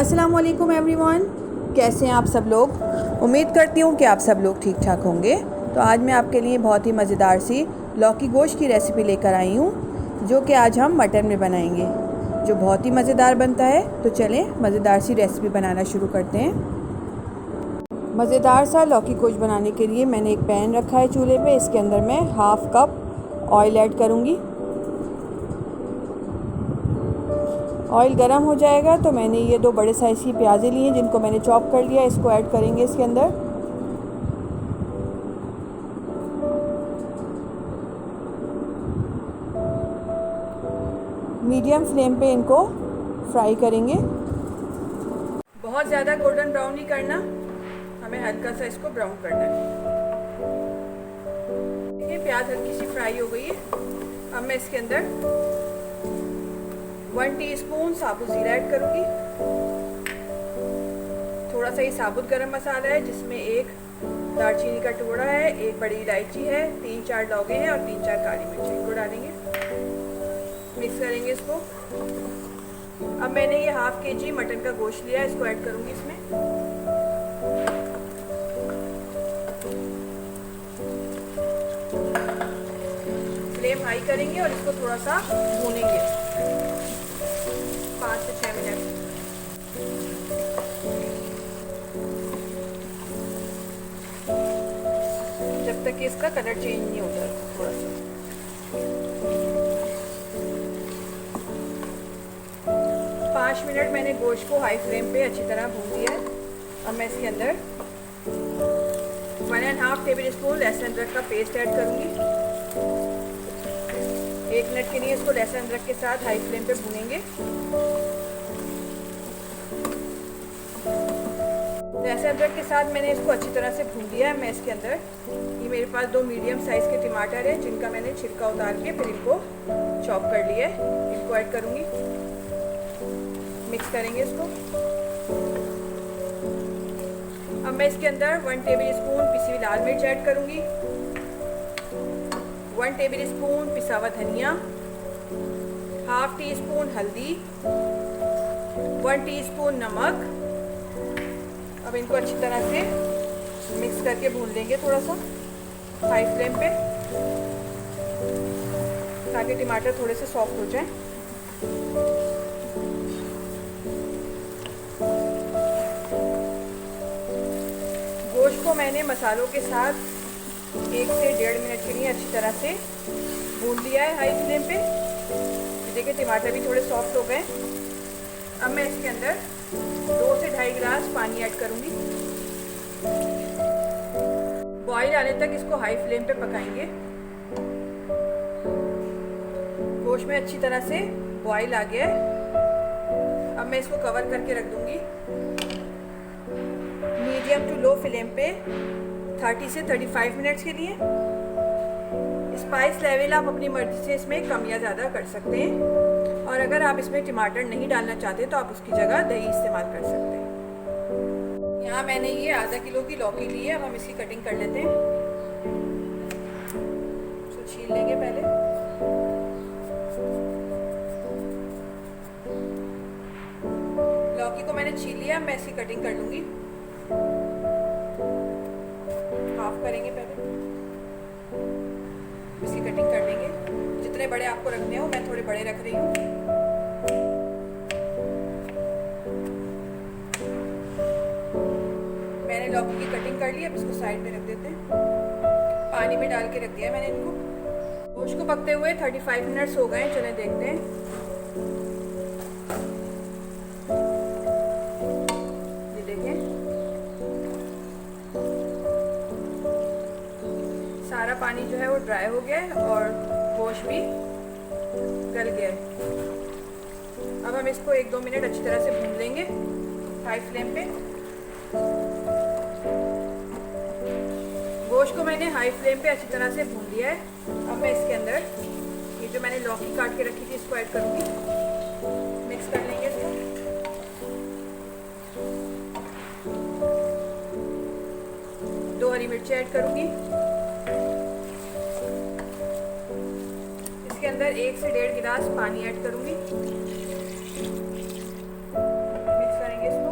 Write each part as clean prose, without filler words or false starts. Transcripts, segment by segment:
अस्सलाम वालेकुम एवरीवन, कैसे हैं आप सब लोग। उम्मीद करती हूँ कि आप सब लोग ठीक ठाक होंगे। तो आज मैं आपके लिए बहुत ही मज़ेदार सी लौकी गोश्त की रेसिपी लेकर आई हूँ, जो कि आज हम मटन में बनाएंगे, जो बहुत ही मज़ेदार बनता है। तो चलें मज़ेदार सी रेसिपी बनाना शुरू करते हैं। मज़ेदार सा लौकी गोश्त बनाने के लिए मैंने एक पैन रखा है चूल्हे पे। इसके अंदर मैं हाफ़ कप ऑयल ऐड करूँगी। ऑयल गरम हो जाएगा तो मैंने ये 2 बड़े साइज़ की प्याज़ें ली हैं, जिनको मैंने चॉप कर लिया। इसको ऐड करेंगे इसके अंदर। मीडियम फ्लेम पे इनको फ्राई करेंगे। बहुत ज़्यादा गोल्डन ब्राउन नहीं करना, हमें हल्का सा इसको ब्राउन करना है। ये प्याज हल्की सी फ्राई हो गई है। अब मैं इसके अंदर 1 टीस्पून साबुत ज़ीरा ऐड करूँगी। थोड़ा सा ही साबुत गरम मसाला है, जिसमें 1 दालचीनी का टुकड़ा है, 1 बड़ी इलायची है, 3-4 लौंगे हैं और 3-4 काली मिर्च। इनको डालेंगे, मिक्स करेंगे इसको। अब मैंने ये हाफ केजी मटन का गोश्त लिया है, इसको ऐड करूँगी इसमें। फ्लेम हाई करेंगे और इसको थोड़ा सा भूनेंगे 5 से 6 मिनट। जब तक कि इसका कलर चेंज नहीं होता थोड़ा सा। 5 मिनट मैंने गोश्त को हाई फ्लेम पे अच्छी तरह भून दिया है। अब मैं इसके अंदर 1.5 टेबल स्पून लहसुन अदरक का पेस्ट ऐड करूँगी। 1 मिनट के लिए इसको लहसुन अदरक के साथ हाई फ्लेम पे भूनेंगे। लहसुन अदरक के साथ मैंने इसको अच्छी तरह से भून दिया है। मैं इसके अंदर ये मेरे पास 2 मीडियम साइज़ के टमाटर हैं, जिनका मैंने छिलका उतार के फिर इनको चॉप कर लिया है। इनको ऐड करूँगी, मिक्स करेंगे इसको। अब मैं इसके अंदर 1 टेबल स्पून पिसी हुई लाल मिर्च ऐड करूँगी, 1 टेबल स्पून पिसा हुआ धनिया, हाफ टी स्पून हल्दी, 1 टीस्पून नमक। अब इनको अच्छी तरह से मिक्स करके भून लेंगे थोड़ा सा हाई फ्लेम पे, ताकि टमाटर थोड़े से सॉफ्ट हो जाएं। गोश्त को मैंने मसालों के साथ 1 से 1.5 मिनट के लिए अच्छी तरह से भून लिया है हाई फ्लेम पे। देखिए टमाटर भी थोड़े सॉफ्ट हो गए। अब मैं इसके अंदर 2 से 2.5 गिलास पानी ऐड करूँगी। बॉईल आने तक इसको हाई फ्लेम पे पकाएंगे। गोश्त में अच्छी तरह से बॉईल आ गया है। अब मैं इसको कवर करके रख दूँगी मीडियम टू लो फ्लेम पे 30 से 35 मिनट्स के लिए। स्पाइस लेवल आप अपनी मर्जी से इसमें कम या ज़्यादा कर सकते हैं, और अगर आप इसमें टमाटर नहीं डालना चाहते तो आप उसकी जगह दही इस्तेमाल कर सकते हैं। यहाँ मैंने ये आधा किलो की लौकी ली है। अब हम इसकी कटिंग कर लेते हैं। इसको छील लेंगे पहले। लौकी को मैंने छील लिया, मैं इसकी कटिंग कर लूँगी। हाफ करेंगे पहले, इसकी कटिंग कर लेंगे। जितने बड़े आपको रखने हो, मैं थोड़े बड़े रख रही हूँ। मैंने लौकी की कटिंग कर ली। अब इसको साइड में रख देते हैं। पानी में डाल के रख दिया मैंने इनको। गोश्त को पकते हुए 35 मिनट्स हो गए। चलें देखते हैं। ये देखें, सारा पानी जो है वो ड्राई हो गया है और गोश्त भी गल गया है। अब हम इसको 1-2 मिनट अच्छी तरह से भून लेंगे हाई फ्लेम पे। गोश्त को मैंने हाई फ्लेम पे अच्छी तरह से भून लिया है। अब मैं इसके अंदर ये जो मैंने लौकी काट के रखी थी, इसको ऐड करूँगी। मिक्स कर लेंगे इसको। दो हरी मिर्ची ऐड करूँगी। इसके अंदर 1 से 1.5 गिलास पानी ऐड करूँगी। मिक्स करेंगे इसको।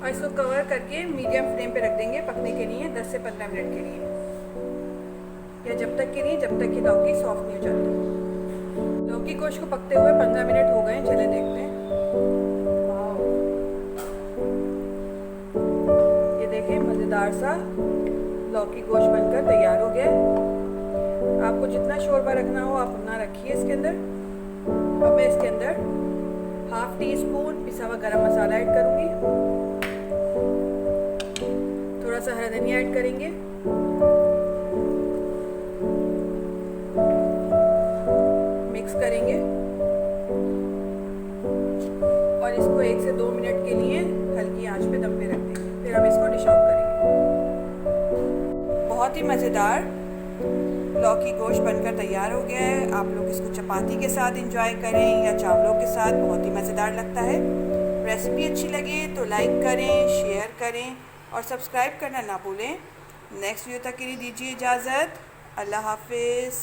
और इसको कवर करके मीडियम फ्लेम पे रख देंगे पकने के लिए 10 से 15 मिनट के लिए, या जब तक के लिए जब तक कि लौकी सॉफ्ट नहीं हो जाती। लौकी गोश्त को पकते हुए 15 मिनट हो गए, चले देखते हैं। ये देखें, मज़ेदार सा लौकी गोश्त बनकर तैयार हो गया। आपको जितना शोरबा रखना हो आप उतना रखिए इसके अंदर। अब मैं इसके अंदर हाफ टी स्पून पिसा हुआ गरम मसाला ऐड करूँगी, थोड़ा सा हरा धनिया ऐड करेंगे, मिक्स करेंगे और इसको 1 से 2 मिनट के लिए हल्की आंच पे दम पे रख देंगे। फिर हम इसको डिश आउट करेंगे। बहुत ही मज़ेदार लौकी गोश्त बनकर तैयार हो गया है। आप लोग इसको चपाती के साथ एंजॉय करें या चावलों के साथ, बहुत ही मज़ेदार लगता है। रेसिपी अच्छी लगे तो लाइक करें, शेयर करें और सब्सक्राइब करना ना भूलें। नेक्स्ट वीडियो तक के लिए दीजिए इजाज़त। अल्लाह हाफिज़।